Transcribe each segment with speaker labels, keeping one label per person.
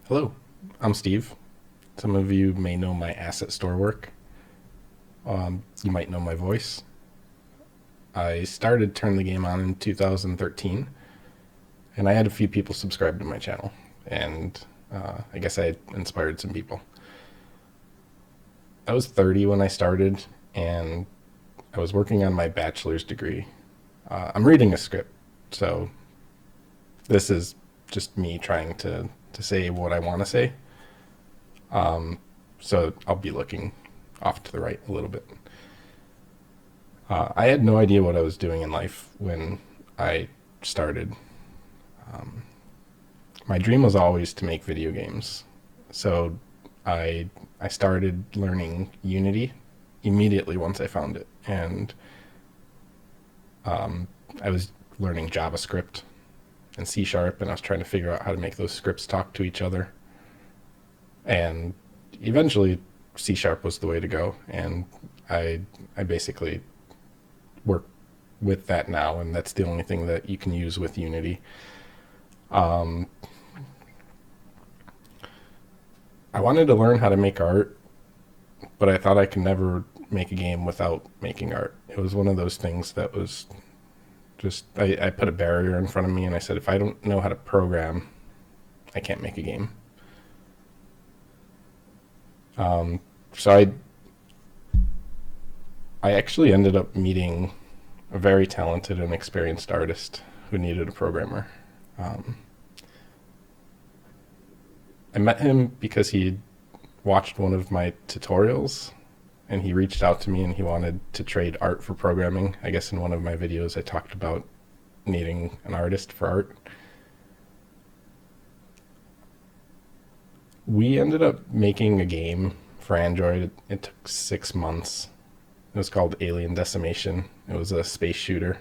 Speaker 1: Hello, I'm Steve. Some of you may know my asset store work. You might know my voice. I started Turn the Game On in 2013, and I had a few people subscribe to my channel, and I guess I inspired some people. I was 30 when I started, and I was working on my bachelor's degree. I'm reading a script, so this is just me trying to say what I want to say. So I'll be looking off to the right a little bit. I had no idea what I was doing in life when I started. My dream was always to make video games. So I started learning Unity immediately once I found it. And I was learning JavaScript and C Sharp, and I was trying to figure out how to make those scripts talk to each other. And eventually, C Sharp was the way to go. And I basically work with that now, and that's the only thing that you can use with Unity. I wanted to learn how to make art, but I thought I could never make a game without making art. It was one of those things that was just, I put a barrier in front of me, and I said, if I don't know how to program, I can't make a game. So I actually ended up meeting a very talented and experienced artist who needed a programmer. I met him because he watched one of my tutorials, and he reached out to me and he wanted to trade art for programming. I guess in one of my videos I talked about needing an artist for art. We ended up making a game for Android. It took 6 months. It was called Alien Decimation. It was a space shooter.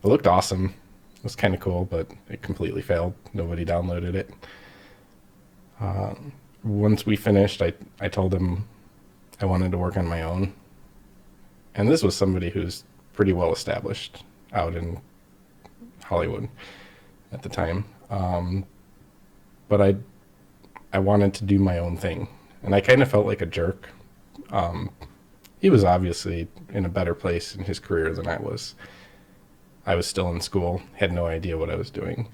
Speaker 1: It looked awesome. It was kind of cool, but it completely failed. Nobody downloaded it. Once we finished, I told him I wanted to work on my own. And this was somebody who's pretty well established out in Hollywood at the time. But I wanted to do my own thing. And I kind of felt like a jerk. He was obviously in a better place in his career than I was. I was still in school, had no idea what I was doing.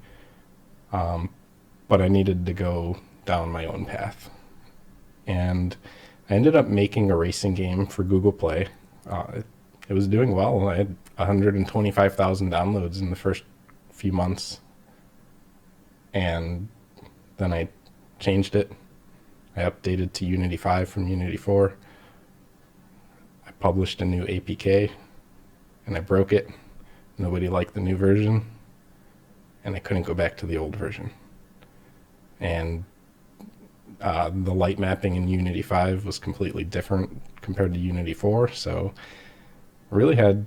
Speaker 1: But I needed to go down my own path. And I ended up making a racing game for Google Play. It was doing well. I had 125,000 downloads in the first few months. And then I changed it. I updated to Unity 5 from Unity 4. I published a new APK, and I broke it. Nobody liked the new version, and I couldn't go back to the old version. And the light mapping in Unity 5 was completely different compared to Unity 4, so I really had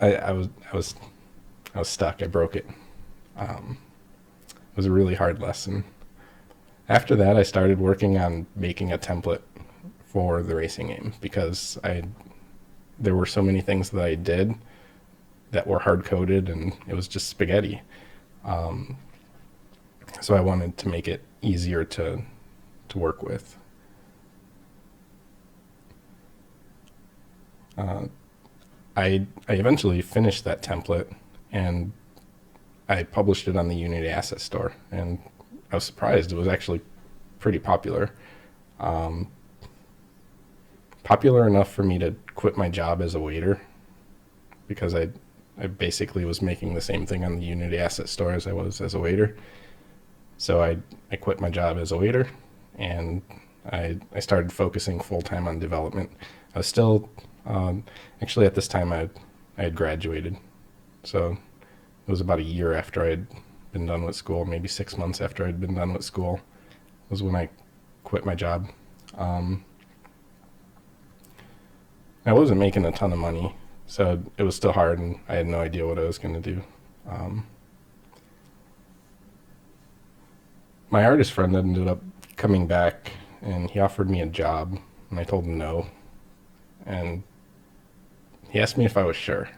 Speaker 1: I was stuck. I broke it. It was a really hard lesson. After that, I started working on making a template for the racing game because there were so many things that I did that were hard coded, and it was just spaghetti. So I wanted to make it easier to work with. I eventually finished that template, and I published it on the Unity Asset Store, and I was surprised. It was actually pretty popular. Popular enough for me to quit my job as a waiter because I basically was making the same thing on the Unity Asset Store as I was as a waiter. So I quit my job as a waiter, and I started focusing full-time on development. I was still, actually at this time I had graduated. So it was about a year after I'd been done with school, maybe 6 months after I'd been done with school, was when I quit my job. I wasn't making a ton of money, so it was still hard, and I had no idea what I was going to do. My artist friend ended up coming back, and he offered me a job, and I told him no. And he asked me if I was sure.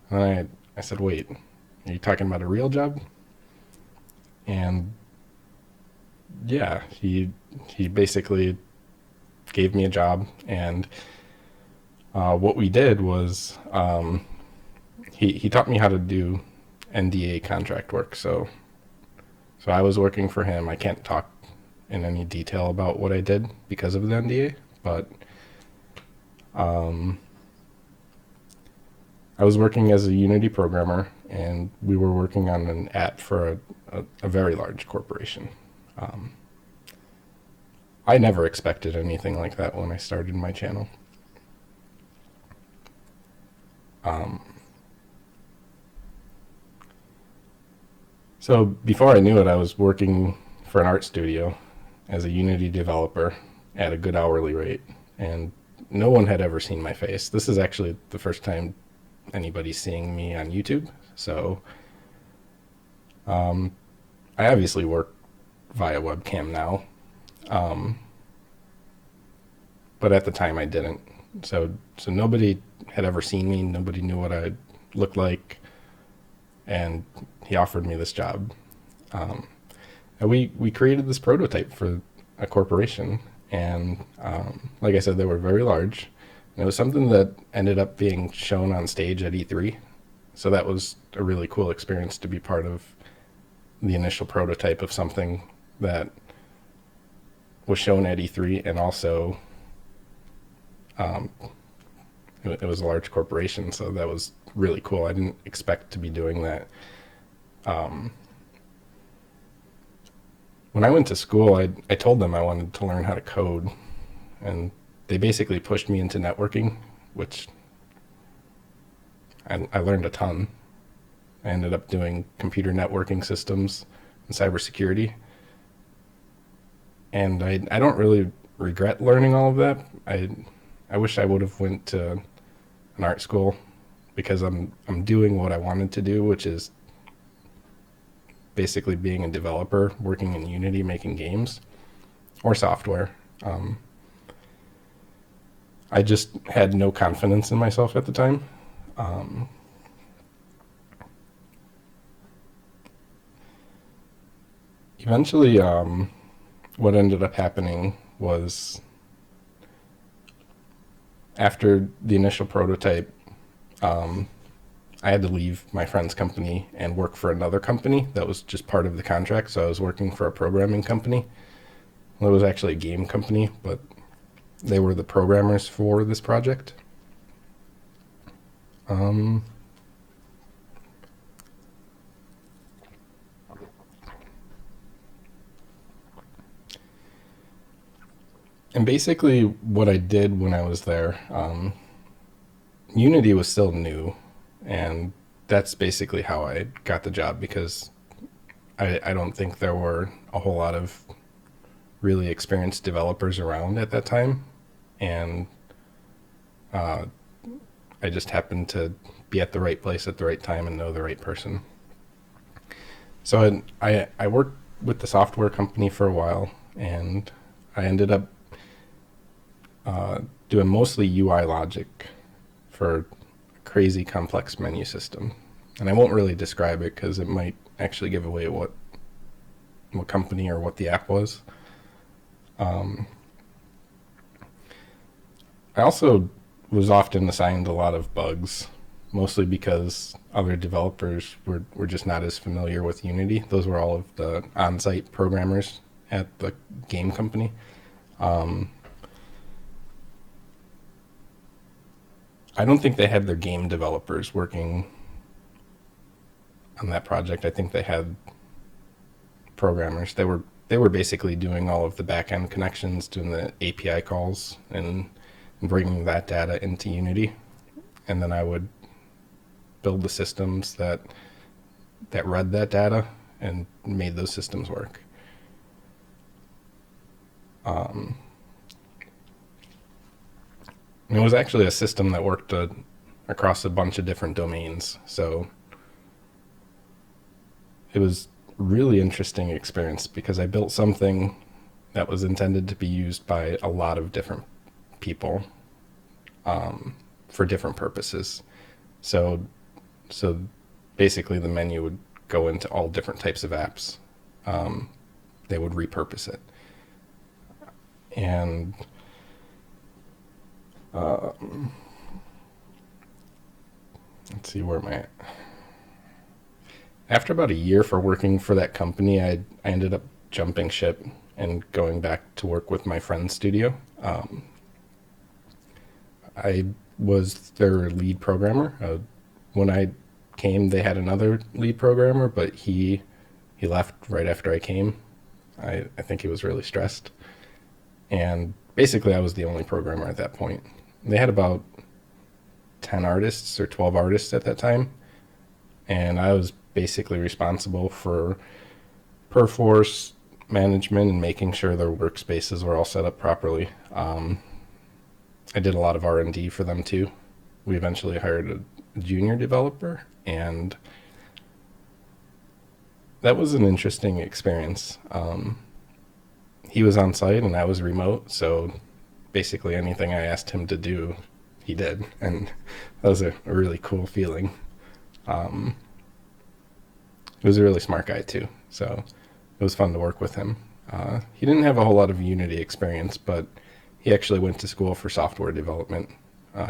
Speaker 1: And I said, wait, are you talking about a real job? And Yeah, he basically gave me a job, and what we did was he taught me how to do NDA contract work. So I was working for him. I can't talk in any detail about what I did because of the NDA, but I was working as a Unity programmer, and we were working on an app for a very large corporation. Um, I never expected anything like that when I started my channel. Um, so before I knew it, I was working for an art studio as a Unity developer at a good hourly rate, and no one had ever seen my face. This is actually the first time anybody's seeing me on YouTube. So I obviously work via webcam now, um, but at the time I didn't. So nobody had ever seen me. Nobody knew what I looked like, and he offered me this job. And we created this prototype for a corporation, and like I said, they were very large. And it was something that ended up being shown on stage at E3. So that was a really cool experience to be part of the initial prototype of something that was shown at E3, and also um, it was a large corporation, so that was really cool. I didn't expect to be doing that. Um, when I went to school, I told them I wanted to learn how to code, and they basically pushed me into networking, which I learned a ton. I ended up doing computer networking systems and cybersecurity, and I don't really regret learning all of that. I wish I would have went to an art school, because I'm doing what I wanted to do, which is basically being a developer, working in Unity, making games or software. Um, I just had no confidence in myself at the time. Um, Eventually, what ended up happening was, after the initial prototype, um, I had to leave my friend's company and work for another company that was just part of the contract. So I was working for a programming company. Well, it was actually a game company, but they were the programmers for this project. Um, and basically, what I did when I was there, Unity was still new, and that's basically how I got the job, because I don't think there were a whole lot of really experienced developers around at that time, and uh, I just happened to be at the right place at the right time and know the right person. So I worked with the software company for a while, and I ended up uh, doing mostly UI logic for a crazy complex menu system. And I won't really describe it because it might actually give away what company or what the app was. Um, I also was often assigned a lot of bugs, mostly because other developers were just not as familiar with Unity. Those were all of the on-site programmers at the game company. Um, I don't think they had their game developers working on that project. I think they had programmers. They were basically doing all of the backend connections, doing the API calls, and bringing that data into Unity, and then I would build the systems that read that data and made those systems work. Um, and it was actually a system that worked across a bunch of different domains, so it was really interesting experience, because I built something that was intended to be used by a lot of different people, for different purposes. So so basically the menu would go into all different types of apps. Um, they would repurpose it. And let's see, where am I at? After about a year for working for that company, I ended up jumping ship and going back to work with my friend's studio. I was their lead programmer. When I came, they had another lead programmer, but he left right after I came. I think he was really stressed. And basically, I was the only programmer at that point. They had about 10 artists or 12 artists at that time. And I was basically responsible for Perforce management and making sure their workspaces were all set up properly. I did a lot of R&D for them too. We eventually hired a junior developer, and that was an interesting experience. He was on site and I was remote, so basically anything I asked him to do, he did, and that was a really cool feeling. He was a really smart guy too, so it was fun to work with him. He didn't have a whole lot of Unity experience, but he actually went to school for software development,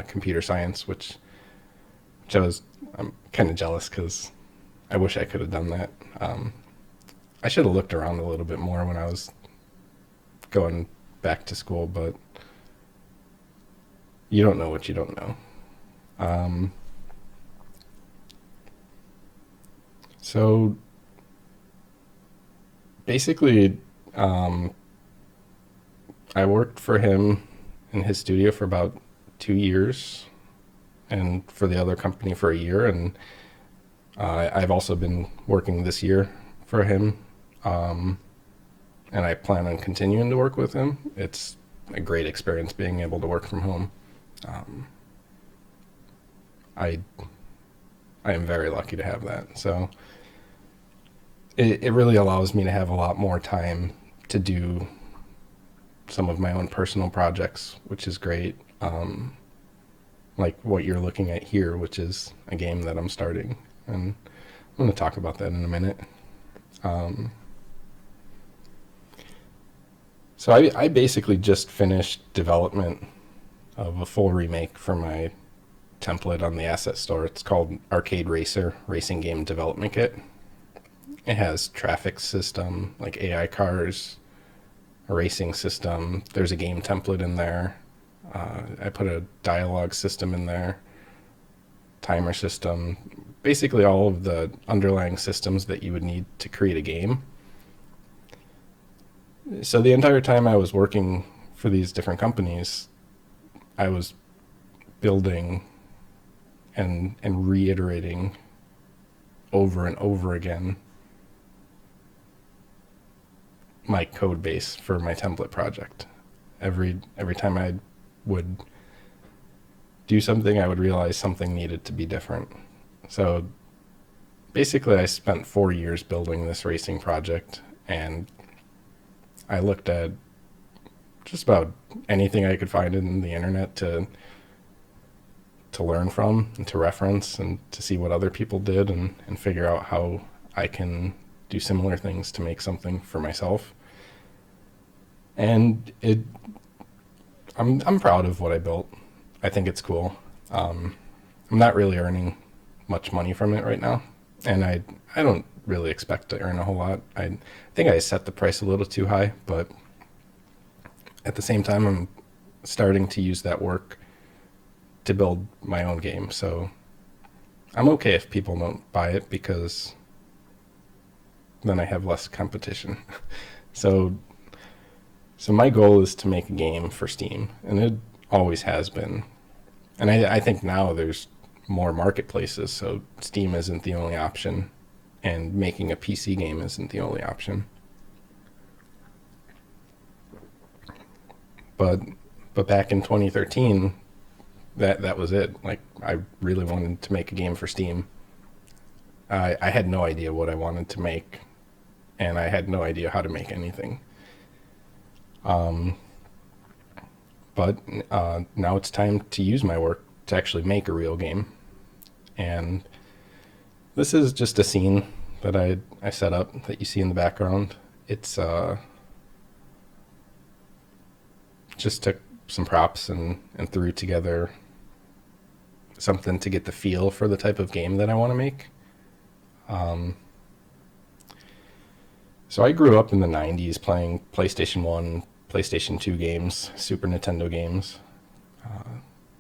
Speaker 1: computer science, which I'm kind of jealous because I wish I could have done that. I should have looked around a little bit more when I was going back to school, but you don't know what you don't know. So basically, I worked for him in his studio for about 2 years, and for the other company for a year. And I've also been working this year for him, and I plan on continuing to work with him. It's a great experience being able to work from home. I am very lucky to have that. So it really allows me to have a lot more time to do some of my own personal projects, which is great. Like what you're looking at here, which is a game that I'm starting. And I'm going to talk about that in a minute. So I basically just finished development of a full remake for my template on the asset store. It's called Arcade Racer Racing Game Development Kit. It has traffic system, like AI cars, a racing system. There's a game template in there. I put a dialogue system in there, timer system, basically all of the underlying systems that you would need to create a game. So the entire time I was working for these different companies, I was building and reiterating over and over again my code base for my template project. Every time I would do something, I would realize something needed to be different. So basically I spent 4 years building this racing project, and I looked at just about anything I could find in the internet to learn from and to reference and to see what other people did and figure out how I can do similar things to make something for myself. And I'm proud of what I built. I think it's cool. I'm not really earning much money from it right now, and I don't really expect to earn a whole lot. I think I set the price a little too high, but at the same time, I'm starting to use that work to build my own game. So I'm okay if people don't buy it, because then I have less competition. So my goal is to make a game for Steam, and it always has been. And I think now there's more marketplaces, so Steam isn't the only option, and making a PC game isn't the only option. But back in 2013, that was it. Like, I really wanted to make a game for Steam. I had no idea what I wanted to make, and I had no idea how to make anything. But now it's time to use my work to actually make a real game. And this is just a scene that I set up that you see in the background. It's just took some props and threw together something to get the feel for the type of game that I want to make. So I grew up in the 90s playing PlayStation 1, PlayStation 2 games, Super Nintendo games.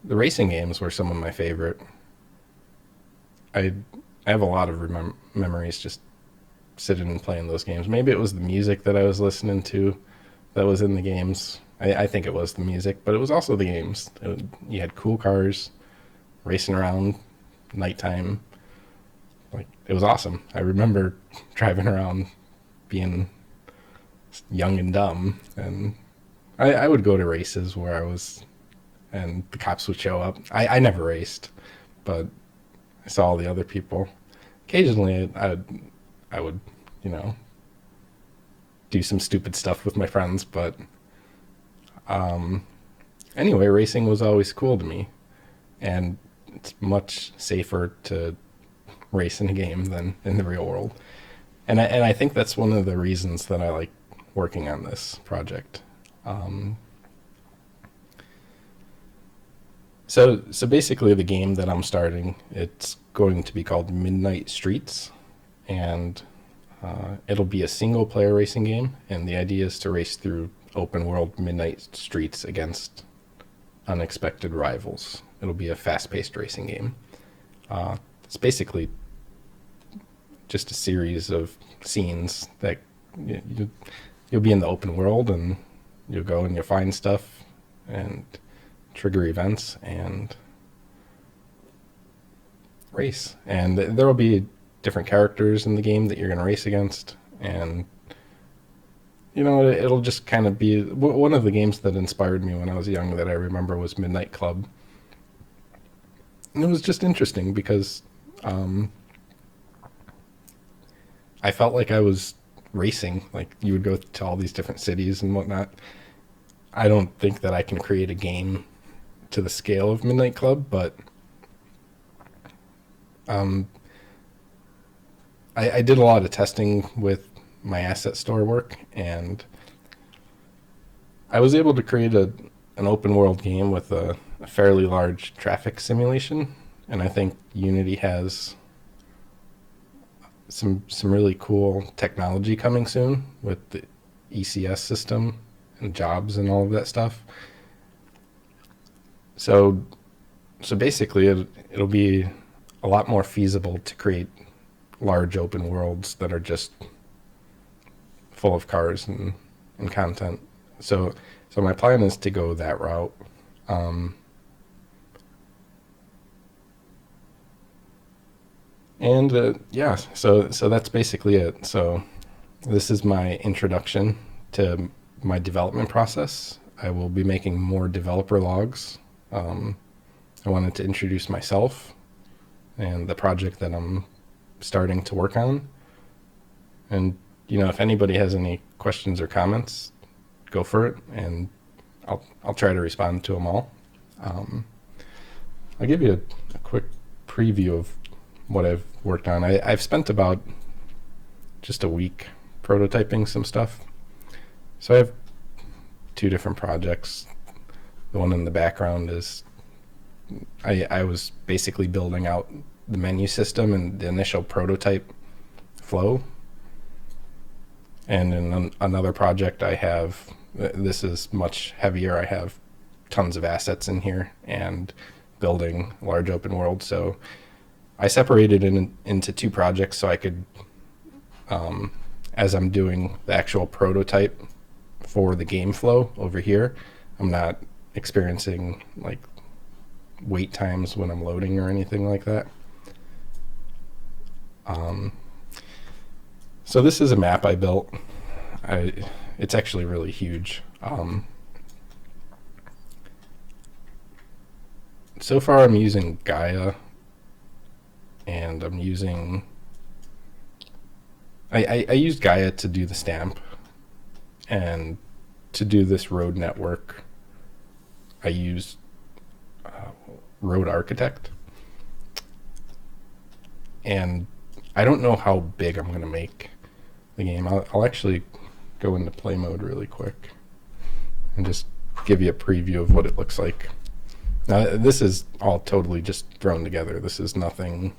Speaker 1: The racing games were some of my favorite. I have a lot of memories just sitting and playing those games. Maybe it was the music that I was listening to that was in the games. I think it was the music, but it was also the games. You had cool cars racing around nighttime. Like, it was awesome. I remember driving around being young and dumb, and I would go to races where I was, and the cops would show up. I never raced, but I saw all the other people. Occasionally, I would, you know, do some stupid stuff with my friends, but anyway, racing was always cool to me, and it's much safer to race in a game than in the real world. And I think that's one of the reasons that I like working on this project. So basically, the game that I'm starting, it's going to be called Midnight Streets, and it'll be a single player racing game, and the idea is to race through open world midnight streets against unexpected rivals. It'll be a fast paced racing game. It's basically just a series of scenes that you'll be in the open world, and you'll go and you'll find stuff and trigger events and race. And there will be different characters in the game that you're going to race against, and it'll just kind of be one of the games that inspired me when I was young that I remember was Midnight Club. And it was just interesting because I felt like I was racing. Like, you would go to all these different cities and whatnot. I don't think that I can create a game to the scale of Midnight Club, but I did a lot of testing with my asset store work, and I was able to create an open world game with a fairly large traffic simulation, and I think Unity has some really cool technology coming soon with the ECS system and jobs and all of that stuff. So basically it'll be a lot more feasible to create large open worlds that are just full of cars and content. So my plan is to go that route. So that's basically it. So this is my introduction to my development process. I will be making more developer logs. I wanted to introduce myself and the project that I'm starting to work on. And, if anybody has any questions or comments, go for it, and I'll try to respond to them all. I'll give you a quick preview of what I've worked on. I've spent about just a week prototyping some stuff. So I have two different projects. The one in the background is I was basically building out the menu system and the initial prototype flow. And in another project I have, this is much heavier. I have tons of assets in here and building large open world. So I separated it into two projects so I could, as I'm doing the actual prototype for the game flow over here, I'm not experiencing like wait times when I'm loading or anything like that. So this is a map I built. It's actually really huge. So far I'm using Gaia, and I'm using I used Gaia to do the stamp, and to do this road network I used Road Architect. And I don't know how big I'm going to make the game. I'll actually go into play mode really quick and just give you a preview of what it looks like. Now, this is all totally just thrown together. This is nothing,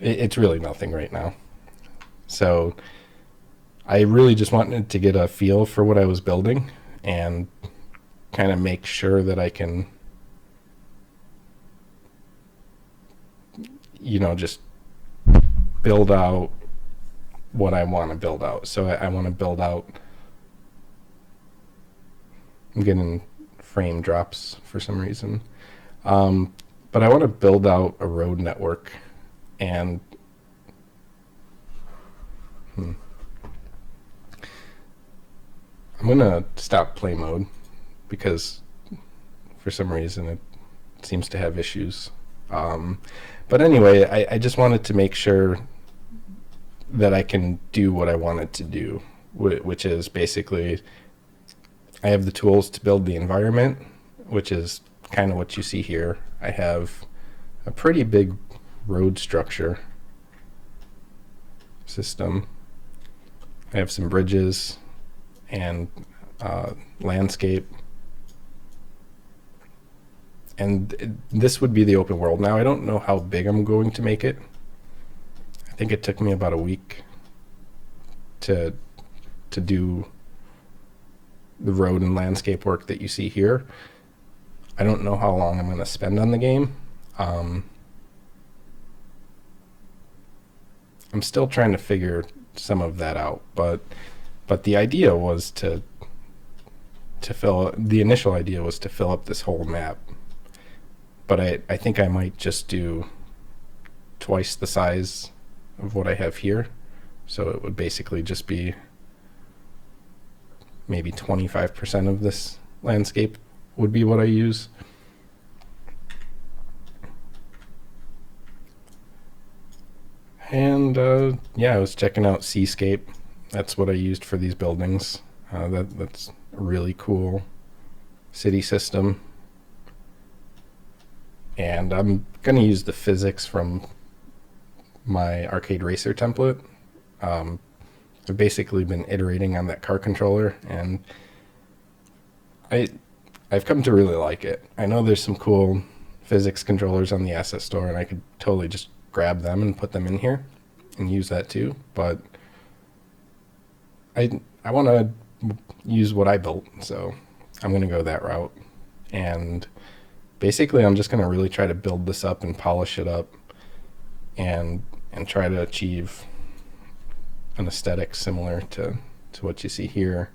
Speaker 1: it's really nothing right now. So I really just wanted to get a feel for what I was building and kind of make sure that I can, just build out what I want to build out. So I want to build out, I'm getting frame drops for some reason. But I want to build out a road network, and I'm going to stop play mode because for some reason it seems to have issues. But anyway, I just wanted to make sure that I can do what I wanted to do, which is basically I have the tools to build the environment, which is kind of what you see here. I have a pretty big road structure system. I have some bridges and landscape. And this would be the open world. Now, I don't know how big I'm going to make it. I think it took me about a week to do the road and landscape work that you see here. I don't know how long I'm going to spend on the game. I'm still trying to figure some of that out, but the idea was the initial idea was to fill up this whole map. But I think I might just do twice the size of what I have here. So it would basically just be maybe 25% of this landscape would be what I use. And yeah, I was checking out Seascape. That's what I used for these buildings. That's a really cool city system. And I'm going to use the physics from my Arcade Racer template. I've basically been iterating on that car controller, and I've come to really like it. I know there's some cool physics controllers on the asset store, and I could totally just grab them and put them in here and use that too. But I want to use what I built, so I'm going to go that route. And basically, I'm just going to really try to build this up and polish it up and try to achieve an aesthetic similar to what you see here,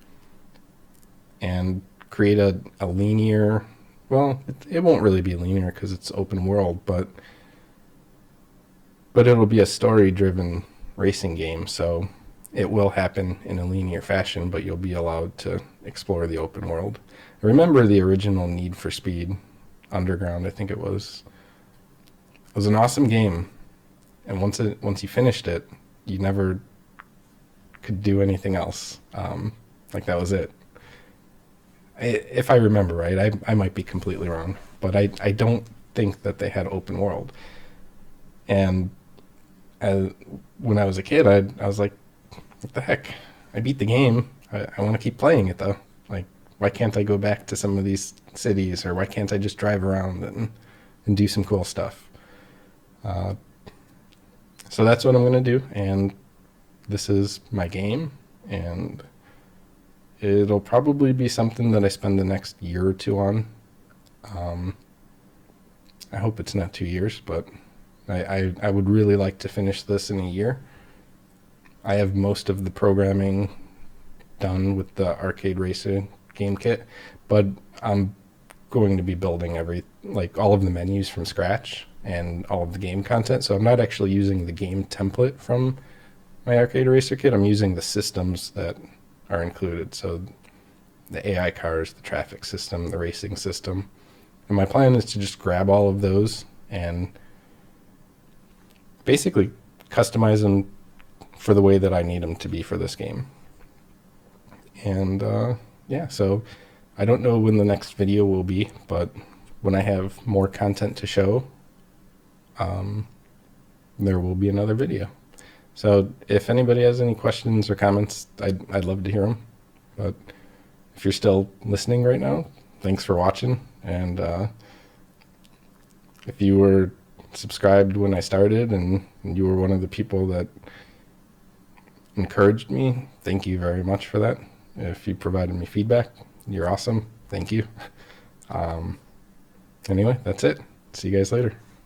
Speaker 1: and create a linear, well, it won't really be linear because it's open world, but it'll be a story-driven racing game, so it will happen in a linear fashion, but you'll be allowed to explore the open world. I remember the original Need for Speed Underground, I think it was an awesome game, and once you finished it, you never could do anything else. Like that was it. If I remember right, I might be completely wrong, but I don't think that they had open world. And when I was a kid, I was like, what the heck? I beat the game. I want to keep playing it though. Like, why can't I go back to some of these cities, or why can't I just drive around and do some cool stuff? So that's what I'm going to do, and this is my game, and it'll probably be something that I spend the next year or two on. I hope it's not 2 years, but I would really like to finish this in a year. I have most of the programming done with the Arcade Racer game kit, but I'm going to be building all of the menus from scratch and all of the game content. So I'm not actually using the game template from my Arcade Racer kit. I'm using the systems that are included. So the AI cars, the traffic system, the racing system. And my plan is to just grab all of those and basically customize them for the way that I need them to be for this game. And yeah, so I don't know when the next video will be, but when I have more content to show, there will be another video. So if anybody has any questions or comments, I'd love to hear them. But if you're still listening right now, thanks for watching. And if you were subscribed when I started and you were one of the people that encouraged me, thank you very much for that. If you provided me feedback, you're awesome. Thank you. Anyway, that's it. See you guys later.